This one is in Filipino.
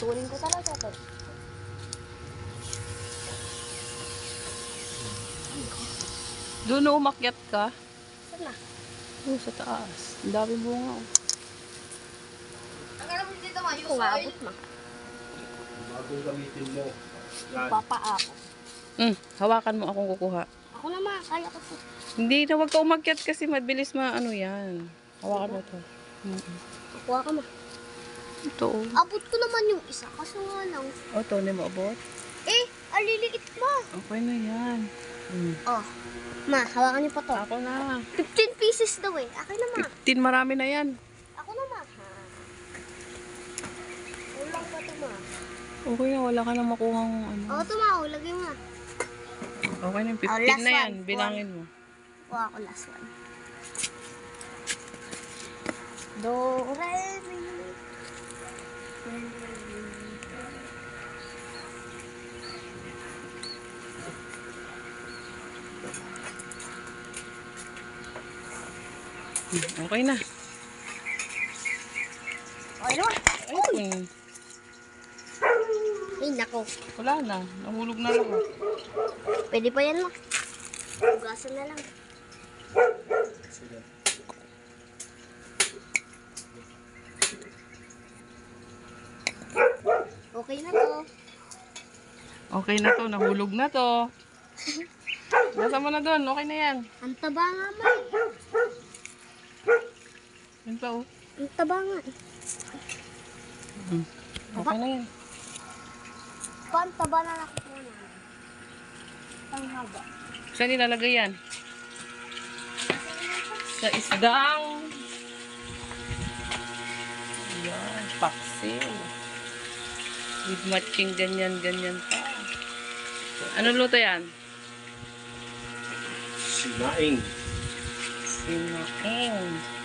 Puputulin ko talaga to. Doon na umakyat ka. Saan na? Doon sa taas. Ang dami bunga. Ang alam mo dito ma, yung abot ma. Bagong gamitin mo. Yung papaako. Hawakan mo akong kukuha. Ako na ma, kaya ko to. Hindi na, wag ka umakyat kasi mabilis ano yan. Hawakan mo to. Kuha ka ma. Ito. Abot ko naman yung isa, kaso nga lang. O, ito, hindi mo abot. Eh, aliliit ma. Okay na yan. Oh, ma, hawakan niyo pa to. Ako na. 15 pieces daw eh. Akin na ma. 15, marami na yan. Ako na ma. Ulang pa to ma. Okay na, wala ka na makuhang ano. Oo to ma, ulagay mo. Okay na, 15 last na yan. one. Bilangin mo. Kuha ko last one. Do, re, mi. Okay na. Okay naman. Ay, Ay, nako. wala na. Nahulog na lang. Pwede pa yan ma. Hugasan na lang. Okay na to. Okay na to, nahulog na to. Nasa mo na doon, okay na yan. Ang taba nga ma. Yan pa oh. Ang taba nga. Okay na yan. Ang taba na nakukuha na. Ang haba. Saan nilalagay yan? Sa isdang. Yan, paksil. With matching ganyan pa. Ano luto yan? Sinaing. Sinaing.